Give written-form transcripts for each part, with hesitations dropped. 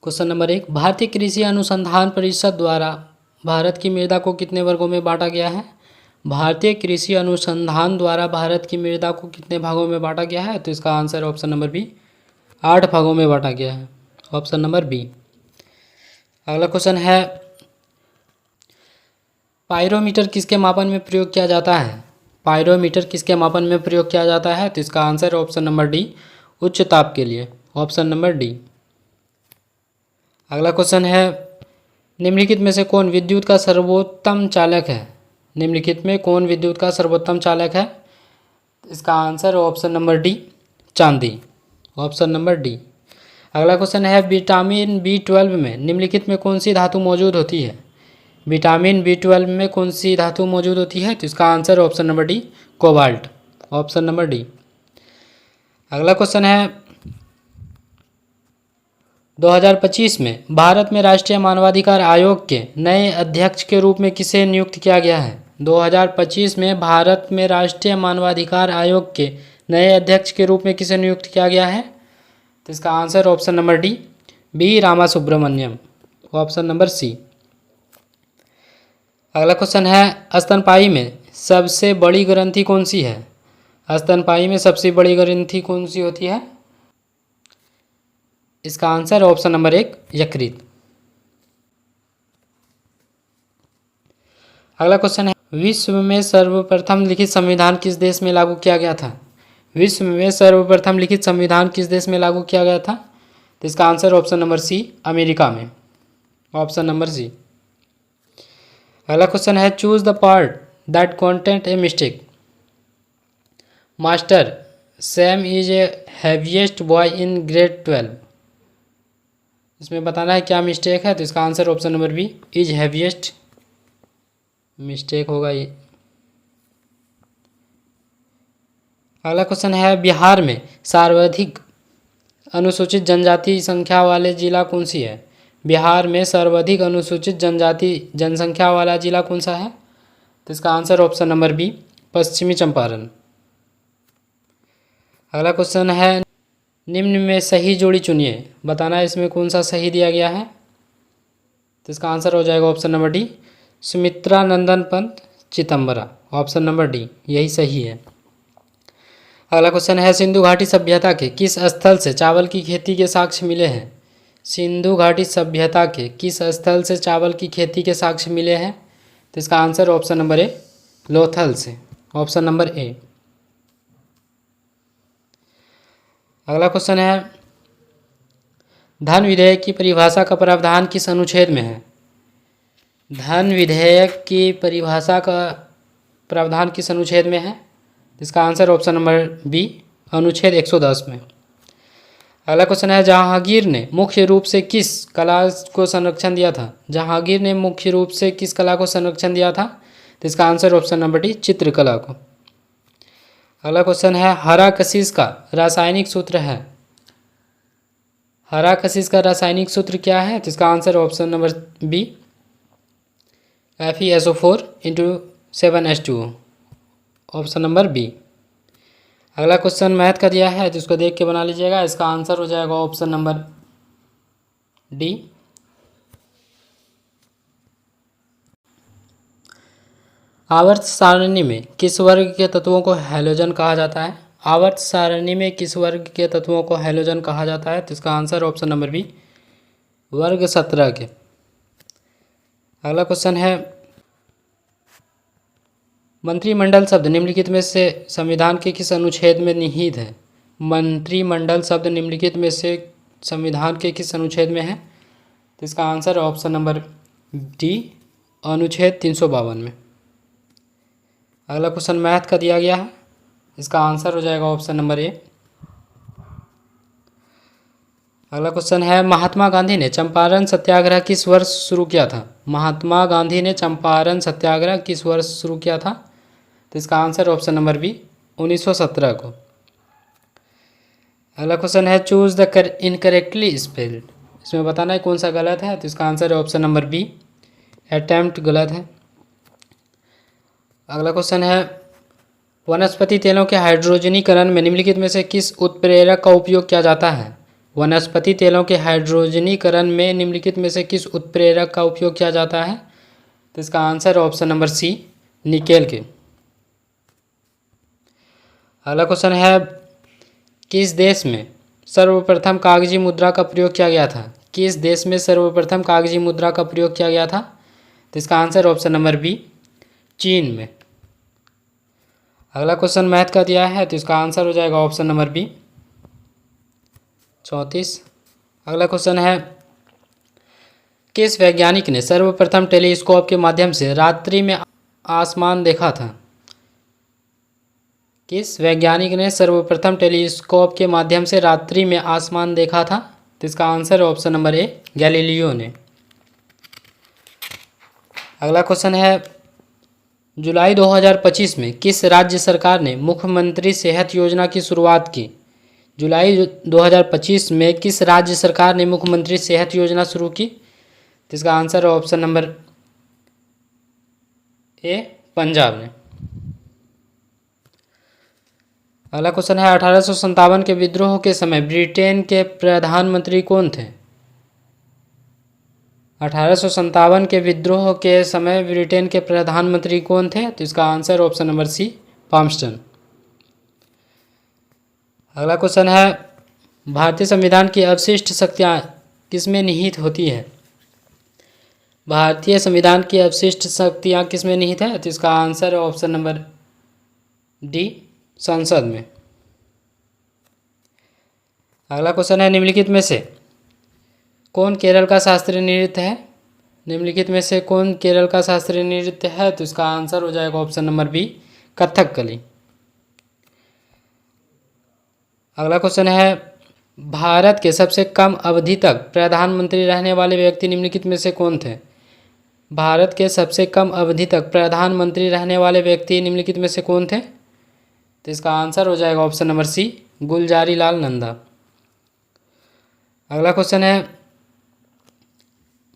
Question number 1, भारतीय कृषि अनुसंधान परिषद द्वारा भारत की मृदा को कितने वर्गों में बांटा गया है? भारतीय कृषि अनुसंधान द्वारा भारत की मृदा को कितने भागों में बांटा गया है? तो इसका आंसर ऑप्शन नंबर बी, 8 भागों में बांटा गया है। Option number B. अगला क्वेश्चन है, पायरोमीटर किसके मापन में प्रयोग किया जाता है? पायरोमीटर किसके मापन में प्रयोग किया जाता है? तो इसका आंसर ऑप्शन नंबर डी, उच्च ताप के लिए। Option number D. अगला क्वेश्चन है, निम्नलिखित में से कौन विद्युत का सर्वोत्तम चालक है? निम्नलिखित में कौन विद्युत का सर्वोत्तम चालक है? इसका आंसर ऑप्शन नंबर डी, चांदी। Option number D. अगला क्वेश्चन है, विटामिन B12 में निम्नलिखित में कौन सी धातु मौजूद होती है? विटामिन B12 में कौन सी धातु मौजूद होती है? तो इसका answer option number D, cobalt. Option number D. अगला क्वेश्चन है, 2025 में भारत में राष्ट्रीय मानवाधिकार आयोग के नए अध्यक्ष के रूप में किसे नियुक्त किया गया है? 2025 में भारत में राष्ट्रीय मानवाधिकार आयोग के नए अध्यक्ष के रूप में किसे नियुक्त किया गया है? तो इसका answer option number D, B Ramasubramaniam. Option number C. अगला क्वेश्चन है, स्तनपायी में सबसे बड़ी ग्रंथि कौन सी है? स्तनपायी में सबसे बड़ी ग्रंथि कौन सी होती है? इसका आंसर ऑप्शन नंबर 1, यकृत। अगला क्वेश्चन है, विश्व में सर्वप्रथम लिखित संविधान किस देश में लागू किया गया था? विश्व में सर्वप्रथम लिखित संविधान किस देश में लागू किया गया था? तो इसका answer option number C, America में। Option number C. अगला क्वेश्चन है, choose the part that content a mistake. Master, Sam is a heaviest boy in grade 12। इसमें बताना है क्या मिस्टेक है? तो इसका answer option number B, is heaviest mistake होगा ये। अगला क्वेश्चन है, बिहार में सर्वाधिक अनुसूचित जनजाति संख्या वाले जिला कौन सी है? बिहार में सर्वाधिक अनुसूचित जनजाति जनसंख्या वाला जिला कौन सा है? तो इसका आंसर ऑप्शन नंबर बी, पश्चिमी चंपारण। अगला क्वेश्चन है, निम्न में सही जोड़ी चुनिए। बताना है इसमें कौन सा सही दिया गया है? तो इसका आंसर हो जाएगा option number D, Sumitra Nandan Pant Chidambara. Option number D, यही सही है। अगला क्वेश्चन है, सिंधु घाटी सभ्यता के किस स्थल से चावल की खेती के साक्ष्य मिले हैं? सिंधु घाटी सभ्यता के किस स्थल से चावल की खेती के साक्ष्य मिले हैं? तो इसका answer option number A, Lothal से। Option number A. अगला क्वेश्चन है, धन विधेयक की परिभाषा का प्रावधान किस अनुच्छेद में है? धन विधेयक की परिभाषा का प्रावधान किस अनुच्छेद में है? इसका आंसर ऑप्शन नंबर बी, अनुच्छेद 110 में। अगला क्वेश्चन है, जहांगीर ने मुख्य रूप से किस कला को संरक्षण दिया था? जहांगीर ने मुख्य रूप से किस कला को संरक्षण दिया था? तो इसका आंसर ऑप्शन नंबर डी, चित्रकला को। अगला क्वेश्चन है, हरा कशिश का रासायनिक सूत्र है। हरा कशिश का रासायनिक सूत्र क्या है? तो इसका answer option number B, FeSO4 × 7H2O। Option number B. अगला क्वेश्चन मैथ का दिया है, तो इसको देख के बना लीजिएगा। इसका आंसर हो जाएगा ऑप्शन नंबर डी। आवर्त सारणी में किस वर्ग के तत्वों को हैलोजन कहा जाता है? आवर्त सारणी में किस वर्ग के तत्वों को हैलोजन कहा जाता है? तो इसका आंसर ऑप्शन नंबर बी, वर्ग 17 के। अगला क्वेश्चन है, मंत्रिमंडल शब्द निम्नलिखित में से संविधान के किस अनुच्छेद में निहित है? मंत्रिमंडल शब्द निम्नलिखित में से संविधान के किस अनुच्छेद में है? तो इसका आंसर ऑप्शन नंबर डी, अनुच्छेद 352 में। अगला क्वेश्चन मैथ का दिया गया है, इसका आंसर हो जाएगा ऑप्शन नंबर ए। अगला क्वेश्चन है, महात्मा गांधी ने चंपारण सत्याग्रह किस वर्ष शुरू किया था? महात्मा गांधी ने चंपारण सत्याग्रह किस वर्ष शुरू किया था? तो इसका आंसर ऑप्शन नंबर बी, 1917 को। अगला क्वेश्चन है, चूज द इनकरेक्टली स्पेल्ड। इसमें बताना है कौन सा गलत है? तो इसका आंसर है ऑप्शन नंबर बी, अटेम्प्ट गलत है। अगला क्वेश्चन है, वनस्पति तेलों के हाइड्रोजनीकरण में निम्नलिखित में से किस उत्प्रेरक का उपयोग किया जाता है? वनस्पति तेलों के हाइड्रोजनीकरण में निम्नलिखित में से किस उत्प्रेरक का उपयोग किया जाता है? तो इसका answer option number C, nickel के। अगला क्वेश्चन है, किस देश में सर्वप्रथम कागजी मुद्रा का प्रयोग किया गया था? किस देश में सर्वप्रथम कागजी मुद्रा का प्रयोग किया गया था? तो इसका आंसर ऑप्शन नंबर बी, चीन में। अगला क्वेश्चन मैथ का दिया है, तो इसका आंसर हो जाएगा ऑप्शन नंबर बी, 34। अगला क्वेश्चन है, किस वैज्ञानिक ने सर्वप्रथम टेलीस्कोप के माध्यम से रात्रि में आसमान देखा था? किस वैज्ञानिक ने सर्वप्रथम टेलीस्कोप के माध्यम से रात्रि में आसमान देखा था? तो इसका आंसर ऑप्शन नंबर ए, गैलीलियो ने। अगला क्वेश्चन है, जुलाई 2025 में किस राज्य सरकार ने मुख्यमंत्री सेहत योजना की शुरुआत की? जुलाई 2025 में किस राज्य सरकार ने मुख्यमंत्री सेहत योजना शुरू की? तो इसका आंसर ऑप्शन नंबर ए, पंजाब ने। अगला क्वेश्चन है, 1857 के विद्रोह के समय ब्रिटेन के प्रधानमंत्री कौन थे? 1857 के विद्रोह के समय ब्रिटेन के प्रधानमंत्री कौन थे? तो इसका आंसर ऑप्शन नंबर सी, पाम्पस्टन। अगला क्वेश्चन है, भारतीय संविधान की अवशिष्ट शक्तियाँ किसमें निहित होती है? भारतीय संविधान की अवशिष्ट शक्तियाँ किसमें निहित है? तो इसका आंसर ऑप्शन नंबर डी, संसद में। अगला क्वेश्चन है, निम्नलिखित में से कौन केरल का शास्त्रीय नृत्य है? निम्नलिखित में से कौन केरल का शास्त्रीय नृत्य है? तो इसका आंसर हो जाएगा ऑप्शन नंबर बी, कथकली। अगला क्वेश्चन है, भारत के सबसे कम अवधि तक प्रधानमंत्री रहने वाले व्यक्ति निम्नलिखित में से कौन थे? भारत के सबसे कम अवधि तक प्रधानमंत्री रहने वाले व्यक्ति निम्नलिखित में से कौन थे? तो इसका आंसर हो जाएगा ऑप्शन नंबर सी, गुलजारी लाल नंदा। अगला क्वेश्चन है,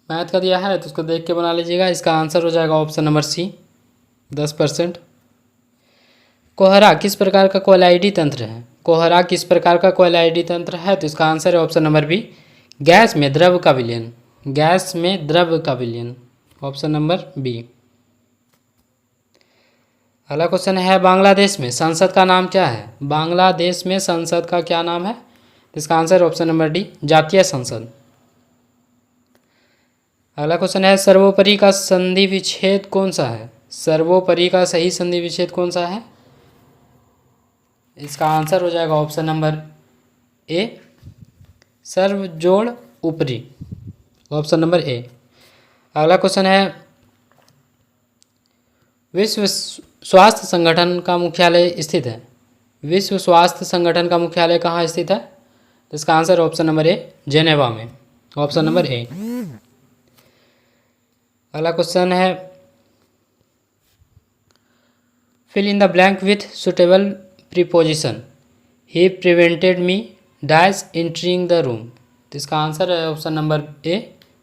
मैथ का दिया है तो उसको देख के बना लीजिएगा। इसका आंसर हो जाएगा ऑप्शन नंबर सी, 10%। कोहरा किस प्रकार का कोलाइडी तंत्र है? कोहरा किस प्रकार का कोलाइडी तंत्र है? तो इसका आंसर है ऑप्शन नंबर बी, गैस में द्रव का विलयन। गैस में द्रव का विलयन, ऑप्शन नंबर बी। अगला क्वेश्चन है, बांग्लादेश में संसद का नाम क्या है? बांग्लादेश में संसद का क्या नाम है? तो इसका आंसर ऑप्शन नंबर डी, जातीय संसद। अगला क्वेश्चन है, सर्वोपरि का संधि विच्छेद कौन सा है? सर्वोपरि का सही संधि विच्छेद कौन सा है? इसका आंसर हो जाएगा ऑप्शन नंबर ए, सर्व जोड़ ऊपरी, ऑप्शन नंबर ए। अगला क्वेश्चन है, विश्व स्वास्थ्य संगठन का मुख्यालय स्थित है? विश्व स्वास्थ्य संगठन का मुख्यालय कहाँ स्थित है? तो इसका answer option number A, Geneva में, ऑप्शन नंबर ए। अगला क्वेश्चन है, fill in the blank with suitable preposition. He prevented me dash entering the room. तो इसका आंसर है ऑप्शन नंबर ए,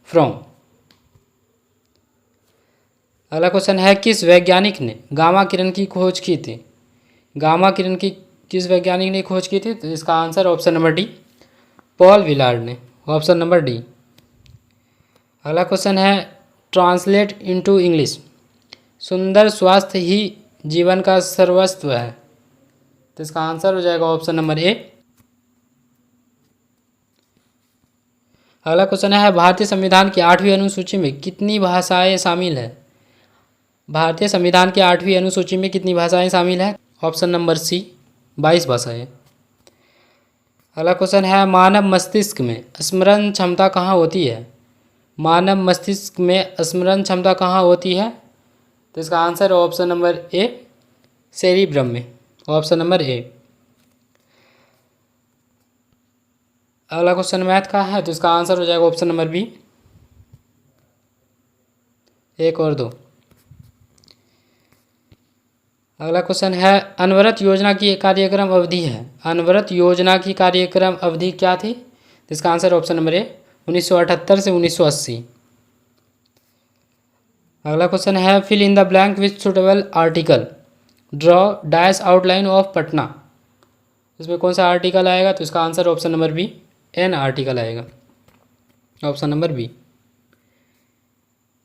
फ्रॉम। अगला क्वेश्चन है, किस वैज्ञानिक ने गामा किरण की खोज की थी? गामा किरण की किस वैज्ञानिक ने खोज की थी? तो इसका answer option number D, Paul Willard ने, ऑप्शन नंबर डी। अगला क्वेश्चन है, ट्रांसलेट इनटू इंग्लिश। सुंदर स्वास्थ्य ही जीवन का सर्वस्व है। तो इसका आंसर हो जाएगा ऑप्शन नंबर ए। अगला क्वेश्चन है, भारतीय संविधान की 8वीं अनुसूची में कितनी भाषाएं शामिल है? भारतीय संविधान की 8वीं अनुसूची में कितनी भाषाएं शामिल है? ऑप्शन नंबर सी, 22 भाषाएं। अगला क्वेश्चन है, मानव मस्तिष्क में स्मरण क्षमता कहाँ होती है? मानव मस्तिष्क में स्मरण क्षमता कहाँ होती है? तो इसका आंसर ऑप्शन नंबर ए, सेरिब्रम में, ऑप्शन नंबर ए। अगला क्वेश्चन मैथ का है तो इसका आंसर हो जाएगा ऑप्शन नंबर बी, 1 और 2। अगला क्वेश्चन है, अनवरत योजना की कार्यक्रम अवधि है। अनवरत योजना की कार्यक्रम अवधि क्या थी? तो इसका आंसर ऑप्शन नंबर ए, 1978 से 1980। अगला क्वेश्चन है, fill in the blank with suitable article. Draw dash outline of Patna. इसमें कौन सा आर्टिकल आएगा? तो इसका answer option number B, an article आएगा, ऑप्शन नंबर बी।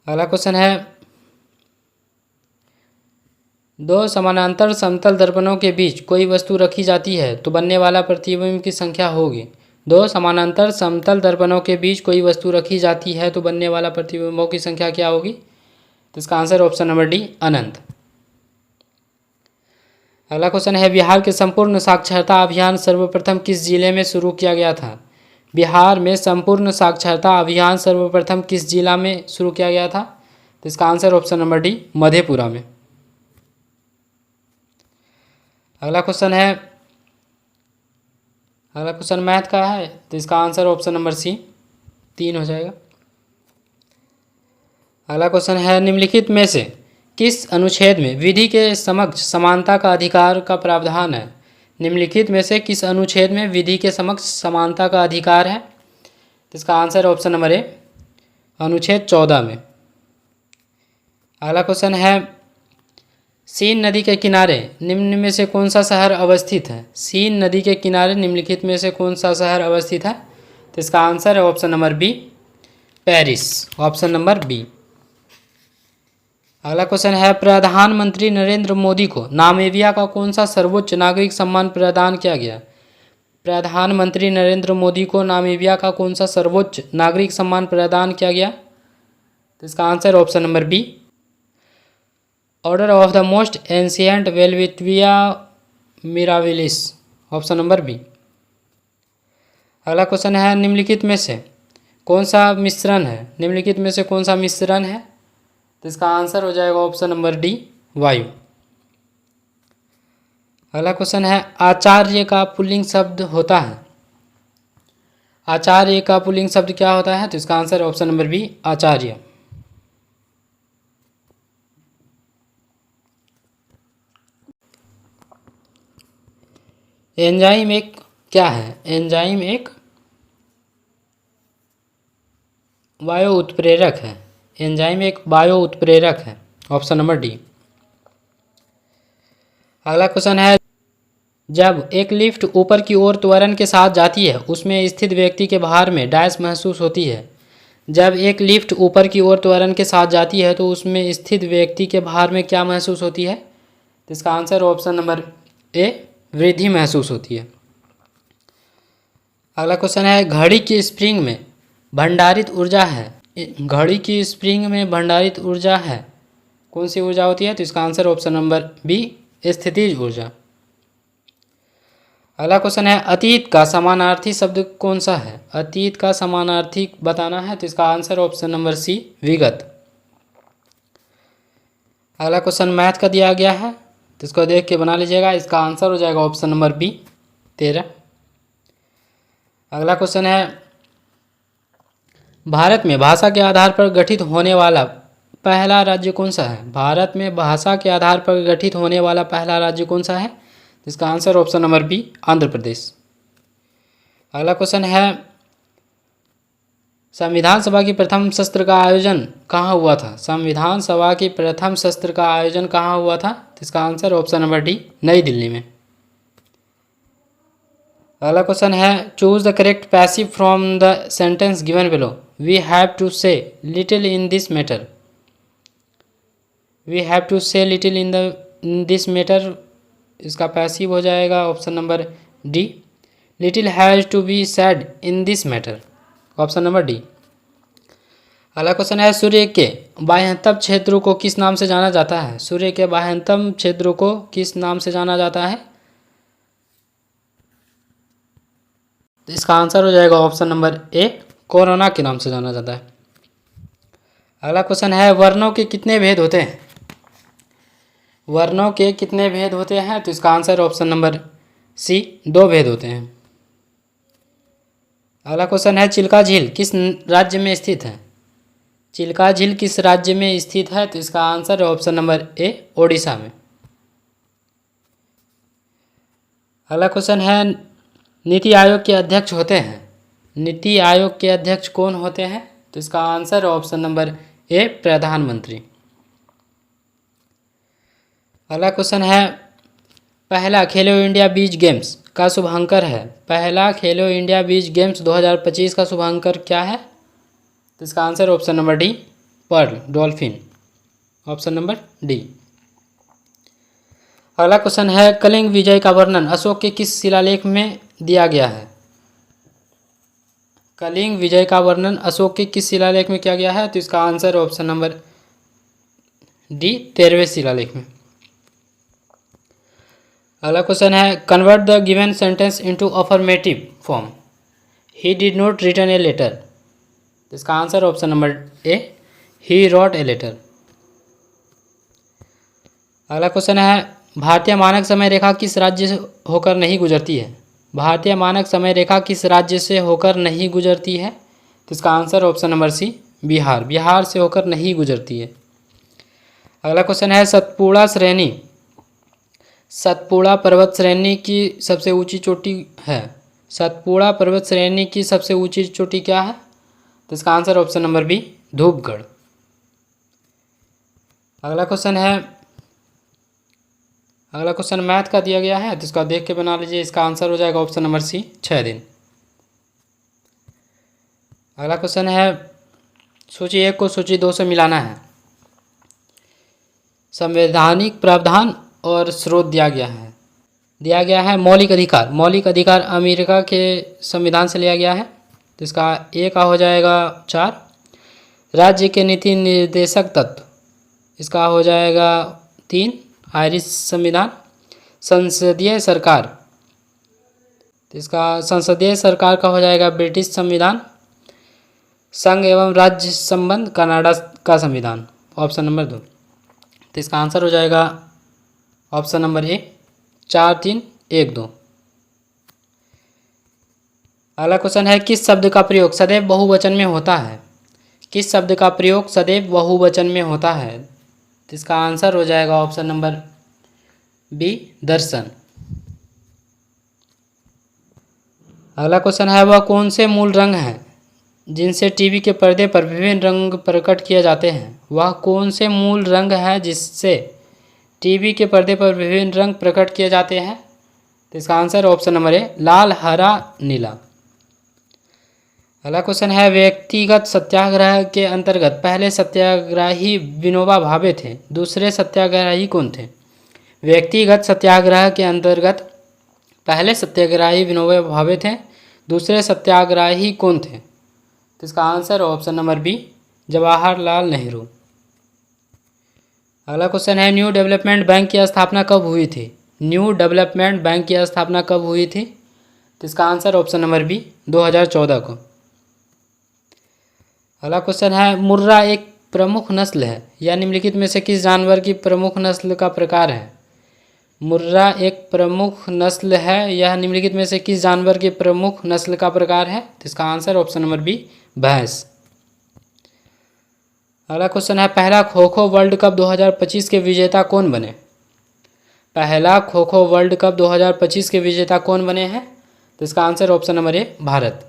अगला क्वेश्चन है, दो समानांतर समतल दर्पणों के बीच कोई वस्तु रखी जाती है तो बनने वाला प्रतिबिंब की संख्या होगी। दो समानांतर समतल दर्पणों के बीच कोई वस्तु रखी जाती है तो बनने वाला प्रतिबिंबों की संख्या क्या होगी? तो इसका आंसर ऑप्शन नंबर डी, अनंत। अगला क्वेश्चन है, बिहार के संपूर्ण साक्षरता अभियान सर्वप्रथम किस जिले में शुरू किया गया था? बिहार में संपूर्ण साक्षरता अभियान सर्वप्रथम किस जिला में शुरू किया गया था? तो इसका answer option number D, Madhepura में। अगला क्वेश्चन मैथ का है, तो इसका आंसर ऑप्शन नंबर सी, 3 हो जाएगा। अगला क्वेश्चन है, निम्नलिखित में से किस अनुच्छेद में विधि के समक्ष समानता का अधिकार का प्रावधान है? निम्नलिखित में से किस अनुच्छेद में विधि के समक्ष समानता का अधिकार है? तो इसका आंसर ऑप्शन नंबर ए, अनुच्छेद 14 में। अगला क्वेश्चन है, सीन नदी के किनारे निम्न में से कौन सा शहर अवस्थित है? सीन नदी के किनारे निम्नलिखित में से कौन सा शहर अवस्थित है? तो इसका आंसर है option number B, Paris, option number B. अगला क्वेश्चन है, प्रधानमंत्री नरेंद्र मोदी को नामीबिया का कौन सा सर्वोच्च नागरिक सम्मान प्रदान किया गया? प्रधानमंत्री नरेंद्र मोदी को नामीबिया का कौन सा सर्वोच्च नागरिक सम्मान प्रदान किया गया? तो इसका answer option number B, order of the most ancient Welwitschia mirabilis, option number B. अगला क्वेश्चन है, निम्नलिखित में से कौन सा मिश्रण है? निम्नलिखित में से कौन सा मिश्रण है? तो इसका आंसर हो जाएगा ऑप्शन नंबर डी, वायु। अगला क्वेश्चन है, आचार्य का पुल्लिंग शब्द होता है? आचार्य का पुल्लिंग शब्द क्या होता है? तो इसका आंसर ऑप्शन नंबर बी, आचार्य। एंजाइम एक क्या है? एंजाइम एक वायु उत्प्रेरक है। एंजाइम एक वायु उत्प्रेरक है, ऑप्शन नंबर डी। अगला क्वेश्चन है, जब एक लिफ्ट ऊपर की ओर त्वरण के साथ जाती है उसमें स्थित व्यक्ति के भार में डैश महसूस होती है। जब एक लिफ्ट ऊपर की ओर त्वरण के साथ जाती है तो उसमें स्थित व्यक्ति के भार में क्या महसूस होती है? तो इसका आंसर ऑप्शन नंबर ए, वृद्धि महसूस होती है। अगला क्वेश्चन है, घड़ी की स्प्रिंग में भंडारित ऊर्जा है। घड़ी की स्प्रिंग में भंडारित ऊर्जा है, कौन सी ऊर्जा होती है? तो इसका आंसर ऑप्शन नंबर बी, स्थितिज ऊर्जा। अगला क्वेश्चन है, अतीत का समानार्थी शब्द कौन सा है? अतीत का समानार्थी बताना है, तो इसका आंसर ऑप्शन नंबर सी, विगत। अगला क्वेश्चन मैथ का दिया गया है, तो इसको देख के बना लीजिएगा। इसका आंसर हो जाएगा ऑप्शन नंबर बी, 13। अगला क्वेश्चन है, भारत में भाषा के आधार पर गठित होने वाला पहला राज्य कौन सा है? भारत में भाषा के आधार पर गठित होने वाला पहला राज्य कौन सा है? इसका answer option number B, Andhra Pradesh. अगला क्वेश्चन है, संविधान सभा की प्रथम सत्र का आयोजन कहाँ हुआ था? संविधान सभा की प्रथम सत्र का आयोजन कहाँ हुआ था? तो इसका आंसर ऑप्शन नंबर डी, नई दिल्ली में। अगला क्वेश्चन है, choose the correct passive from the sentence given below. We have to say little in this matter. We have to say little in this matter, इसका पैसिव हो जाएगा option number D, little has to be said in this matter, option number D. अगला question है, सूर्य के बाह्यतम क्षेत्रों को किस नाम से जाना जाता है? सूर्य के बाह्यतम क्षेत्रों को किस नाम से जाना जाता है? तो इसका आंसर हो जाएगा ऑप्शन नंबर ए, कोरोना के नाम से जाना जाता है। अगला क्वेश्चन है, वर्णों के कितने भेद होते हैं? वर्णों के कितने भेद होते हैं? तो इसका आंसर ऑप्शन नंबर सी, 2 भेद होते हैं। अगला क्वेश्चन है, चिल्का झील किस राज्य में स्थित है? चिल्का झील किस राज्य में स्थित है? तो इसका आंसर है ऑप्शन नंबर ए, ओडिशा में। अगला क्वेश्चन है, नीति आयोग के अध्यक्ष होते हैं। नीति आयोग के अध्यक्ष कौन होते हैं? तो इसका आंसर है ऑप्शन नंबर ए, प्रधानमंत्री। अगला क्वेश्चन है, पहला खेलो इंडिया बीच गेम्स का शुभांकर है? पहला खेलो इंडिया बीच गेम्स 2025 का शुभांकर क्या है? तो इसका answer option number D, pearl, dolphin, option number D. अगला क्वेश्चन है, कलिंग विजय का वर्णन अशोक के किस शिलालेख में दिया गया है? कलिंग विजय का वर्णन अशोक के किस शिलालेख में किया गया है? तो इसका आंसर ऑप्शन नंबर डी, 13वें शिलालेख में। अगला क्वेश्चन है, convert the given sentence into affirmative form, he did not return a letter. तो इसका answer option number A, he wrote a letter. अगला क्वेश्चन है, भारतीय मानक समय रेखा किस राज्य से होकर नहीं गुजरती है? भारतीय मानक समय रेखा किस राज्य से होकर नहीं गुजरती है? तो इसका answer option number C, Bihar, Bihar से होकर नहीं गुजरती है। अगला क्वेश्चन है, सतपुड़ा श्रेणी, सतपुड़ा पर्वत श्रेणी की सबसे ऊंची चोटी है। सतपुड़ा पर्वत श्रेणी की सबसे ऊंची चोटी क्या है? तो इसका answer option number B, Dhupgarh. अगला क्वेश्चन मैथ का दिया गया है, तो इसका देख के बना लीजिए। इसका आंसर हो जाएगा ऑप्शन नंबर सी, 6 दिन। अगला क्वेश्चन है, सूची 1 को सूची 2 से मिलाना है। संवैधानिक प्रावधान और स्रोत दिया गया है मौलिक अधिकार। मौलिक अधिकार अमेरिका के संविधान से लिया गया है, तो इसका ए का हो जाएगा 4। राज्य के नीति निर्देशक तत्व, इसका हो जाएगा 3, आयरिश संविधान। संसदीय सरकार, तो इसका संसदीय सरकार का हो जाएगा ब्रिटिश संविधान। संघ एवं राज्य संबंध, कनाडा का संविधान, ऑप्शन नंबर 2। तो इसका आंसर हो जाएगा ऑप्शन नंबर ए, 4, 3, 1, 2। अगला क्वेश्चन है, किस शब्द का प्रयोग सदैव बहुवचन में होता है? किस शब्द का प्रयोग सदैव बहुवचन में होता है? तो इसका आंसर हो जाएगा ऑप्शन नंबर बी, दर्शन। अगला क्वेश्चन है, वह कौन से मूल रंग हैं जिनसे टीवी के पर्दे पर विभिन्न रंग प्रकट किए जाते हैं? वह कौन से मूल रंग है जिससे टीवी के पर्दे पर विभिन्न रंग प्रकट किए जाते हैं? तो इसका आंसर ऑप्शन नंबर ए, लाल, हरा, नीला। अगला क्वेश्चन है, व्यक्तिगत सत्याग्रह के अंतर्गत पहले सत्याग्रही विनोबा भावे थे, दूसरे सत्याग्रही कौन थे? व्यक्तिगत सत्याग्रह के अंतर्गत पहले सत्याग्रही विनोबा भावे थे, दूसरे सत्याग्रही कौन थे? तो इसका answer option number B, Jawaharlal Nehru. अगला क्वेश्चन है, न्यू डेवलपमेंट बैंक की स्थापना कब हुई थी? न्यू डेवलपमेंट बैंक की स्थापना कब हुई थी? तो इसका आंसर ऑप्शन नंबर बी, 2014 को। अगला क्वेश्चन है, मुर्रा एक प्रमुख नस्ल है, यह निम्नलिखित में से किस जानवर की प्रमुख नस्ल का प्रकार है? मुर्रा एक प्रमुख नस्ल है, यह निम्नलिखित में से किस जानवर की प्रमुख नस्ल का प्रकार है? तो इसका आंसर ऑप्शन नंबर बी, भैंस। अगला क्वेश्चन है, पहला खो खो वर्ल्ड कप 2025 के विजेता कौन बने? पहला खो खो वर्ल्ड कप 2025 के विजेता कौन बने हैं? तो इसका आंसर ऑप्शन नंबर ए, भारत।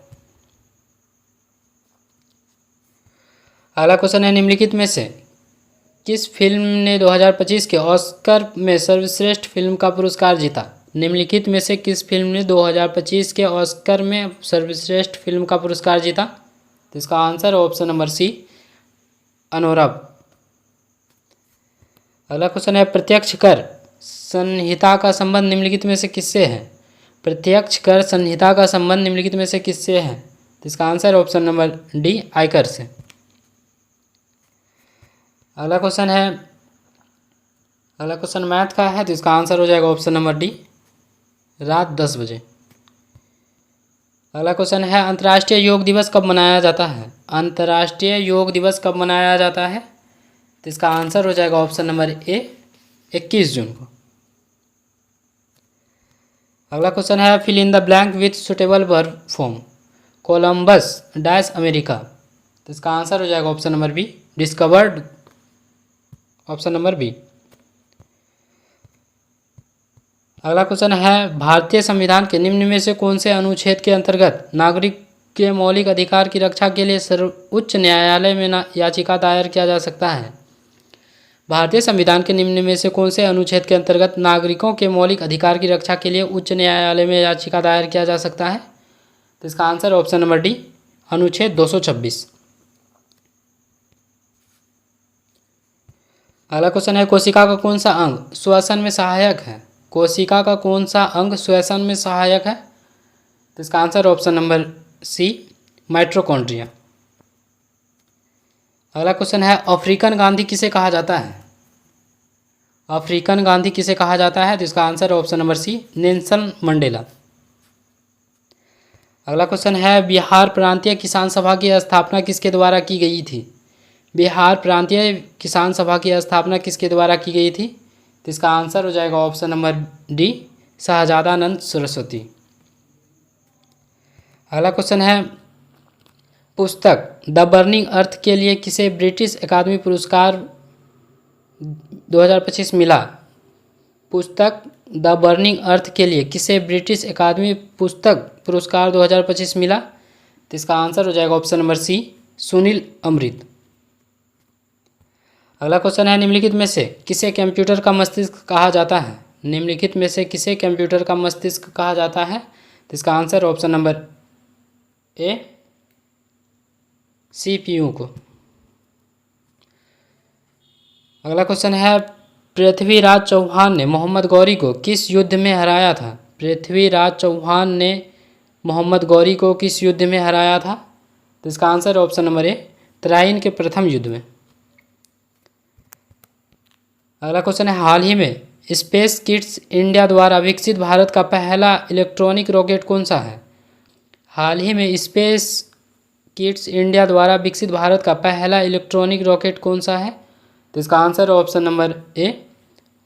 अगला क्वेश्चन है, निम्नलिखित में से किस फिल्म ने 2025 के ऑस्कर में सर्वश्रेष्ठ फिल्म का पुरस्कार जीता? निम्नलिखित में से किस फिल्म ने 2025 के ऑस्कर में सर्वश्रेष्ठ फिल्म का पुरस्कार जीता? तो इसका आंसर ऑप्शन नंबर सी, अनुरब। अगला क्वेश्चन है, प्रत्यक्ष कर संहिता का संबंध निम्नलिखित में से किससे है? प्रत्यक्ष कर संहिता का संबंध निम्नलिखित में से किससे है? तो इसका आंसर ऑप्शन नंबर डी, आयकर से। अगला क्वेश्चन मैथ का है, तो इसका आंसर हो जाएगा ऑप्शन नंबर डी, रात 10 बजे। अगला क्वेश्चन है, अंतर्राष्ट्रीय योग दिवस कब मनाया जाता है? अंतर्राष्ट्रीय योग दिवस कब मनाया जाता है? तो इसका आंसर हो जाएगा ऑप्शन नंबर ए, 21 जून को। अगला क्वेश्चन है, fill in the blank with suitable verb form, Columbus dash America. तो इसका आंसर हो जाएगा option number B, discovered, option number B. अगला क्वेश्चन है, भारतीय संविधान के निम्न में से कौन से अनुच्छेद के अंतर्गत नागरिक के मौलिक अधिकार की रक्षा के लिए सर्वोच्च न्यायालय में याचिका दायर किया जा सकता है? भारतीय संविधान के निम्न में से कौन से अनुच्छेद के अंतर्गत नागरिकों के मौलिक अधिकार की रक्षा के लिए उच्च न्यायालय में याचिका दायर किया जा सकता है? तो इसका आंसर ऑप्शन नंबर डी, अनुच्छेद 226। अगला क्वेश्चन है, कोशिका का कौन सा अंग श्वसन में सहायक है? कोशिका का कौन सा अंग श्वसन में सहायक है? तो इसका answer option number C, mitochondria. अगला क्वेश्चन है, अफ्रीकन गांधी किसे कहा जाता है? अफ्रीकन गांधी किसे कहा जाता है? तो इसका answer option number C, Nelson Mandela. अगला क्वेश्चन है, बिहार प्रांतीय किसान सभा की स्थापना किसके द्वारा की गई थी? बिहार प्रांतीय किसान सभा की स्थापना किसके द्वारा की गई थी? तो इसका आंसर हो जाएगा ऑप्शन नंबर डी, शहजादानंद सरस्वती। अगला क्वेश्चन है, पुस्तक द बर्निंग अर्थ के लिए किसे ब्रिटिश अकादमी पुरस्कार 2025 मिला? पुस्तक द बर्निंग अर्थ के लिए किसे ब्रिटिश अकादमी पुस्तक पुरस्कार 2025 मिला? तो इसका आंसर हो जाएगा ऑप्शन नंबर सी, सुनील अमृत। अगला क्वेश्चन है, निम्नलिखित में से किसे कंप्यूटर का मस्तिष्क कहा जाता है? निम्नलिखित में से किसे कंप्यूटर का मस्तिष्क कहा जाता है? तो इसका आंसर ऑप्शन नंबर ए, CPU को। अगला क्वेश्चन है, पृथ्वीराज चौहान ने मोहम्मद गौरी को किस युद्ध में हराया था? पृथ्वीराज चौहान ने मोहम्मद गौरी को किस युद्ध में हराया था? तो इसका आंसर ऑप्शन नंबर ए, तराइन के प्रथम युद्ध में। अगला क्वेश्चन है, हाल ही में स्पेस किड्स इंडिया द्वारा विकसित भारत का पहला इलेक्ट्रॉनिक रॉकेट कौन सा है? हाल ही में स्पेस किड्स इंडिया द्वारा विकसित भारत का पहला इलेक्ट्रॉनिक रॉकेट कौन सा है? तो इसका आंसर ऑप्शन नंबर ए,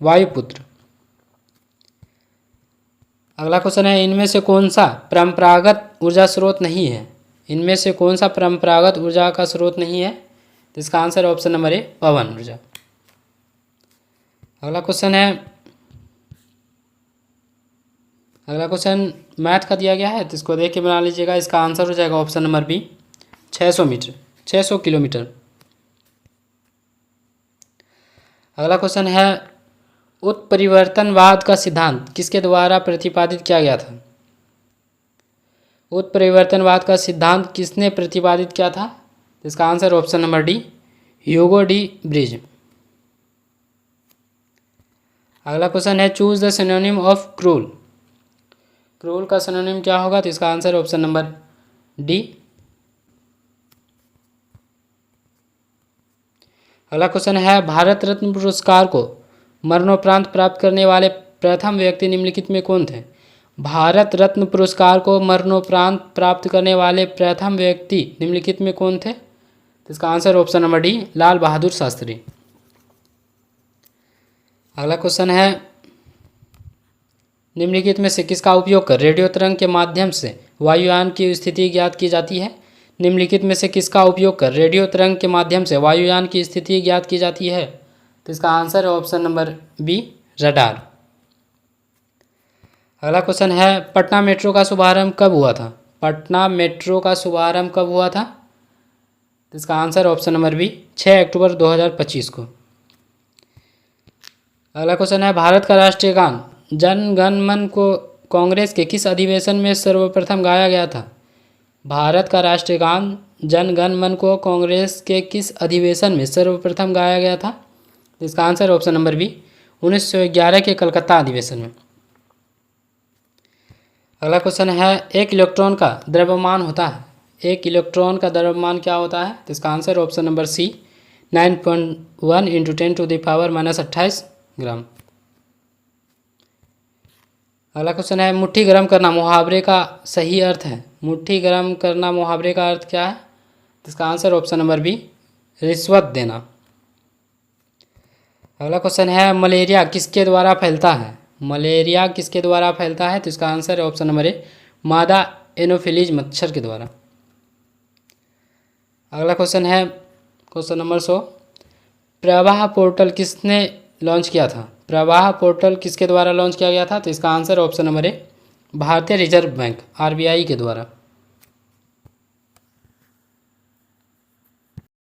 वायुपुत्र। अगला क्वेश्चन है, इनमें से कौन सा परंपरागत ऊर्जा स्रोत नहीं है? इनमें से कौन सा परंपरागत ऊर्जा का स्रोत नहीं है? तो इसका आंसर ऑप्शन नंबर ए, पवन ऊर्जा। अगला क्वेश्चन मैथ का दिया गया है, तो इसको देख के बना लीजिएगा। इसका आंसर हो जाएगा ऑप्शन नंबर बी, 600 किलोमीटर। अगला क्वेश्चन है, उत्परिवर्तनवाद का सिद्धांत किसके द्वारा प्रतिपादित किया गया था? उत्परिवर्तनवाद का सिद्धांत किसने प्रतिपादित किया था? इसका answer option number D, Hugo de bridge. अगला क्वेश्चन है, choose the synonym of cruel. Cruel का सिनोनिम क्या होगा? तो इसका आंसर ऑप्शन नंबर डी। अगला क्वेश्चन है, भारत रत्न पुरस्कार को मरणोपरांत प्राप्त करने वाले प्रथम व्यक्ति निम्नलिखित में कौन थे? भारत रत्न पुरस्कार को मरणोपरांत प्राप्त करने वाले प्रथम व्यक्ति निम्नलिखित में कौन थे? तो इसका answer option number D, Lal Bahadur Shastri. अगला क्वेश्चन है, निम्नलिखित में से किसका उपयोग कर रेडियो तरंग के माध्यम से वायुयान की स्थिति ज्ञात की जाती है? निम्नलिखित में से किसका उपयोग कर रेडियो तरंग के माध्यम से वायुयान की स्थिति ज्ञात की जाती है? तो इसका आंसर है ऑप्शन नंबर बी, रडार। अगला क्वेश्चन है, पटना मेट्रो का शुभारंभ कब हुआ था? पटना मेट्रो का शुभारंभ कब हुआ था? तो इसका आंसर ऑप्शन नंबर बी, 6 अक्टूबर 2025 को। अगला क्वेश्चन है, भारत का राष्ट्रीय गान जन गण मन को कांग्रेस के किस अधिवेशन में सर्वप्रथम गाया गया था? भारत का राष्ट्रीय गान जन गण मन को कांग्रेस के किस अधिवेशन में सर्वप्रथम गाया गया था? इसका आंसर ऑप्शन नंबर बी, 1911 के कलकत्ता अधिवेशन में। अगला क्वेश्चन है, एक इलेक्ट्रॉन का द्रव्यमान होता है। एक इलेक्ट्रॉन का द्रव्यमान क्या होता है? तो इसका आंसर ऑप्शन नंबर सी, 9.1 × 10⁻⁻28 ग्राम। अगला क्वेश्चन है, मुट्ठी गर्म करना मुहावरे का सही अर्थ है। मुट्ठी गर्म करना मुहावरे का अर्थ क्या है? तो इसका आंसर ऑप्शन नंबर बी, रिश्वत देना। अगला क्वेश्चन है, मलेरिया किसके द्वारा फैलता है? मलेरिया किसके द्वारा फैलता है? तो इसका आंसर है ऑप्शन नंबर ए, मादा एनोफिलीज मच्छर के द्वारा। अगला क्वेश्चन है क्वेश्चन नंबर 100, प्रवाह पोर्टल किसने लॉन्च किया था? प्रवाह पोर्टल किसके द्वारा लॉन्च किया गया था? तो इसका आंसर ऑप्शन नंबर ए, भारतीय रिजर्व बैंक RBI के द्वारा।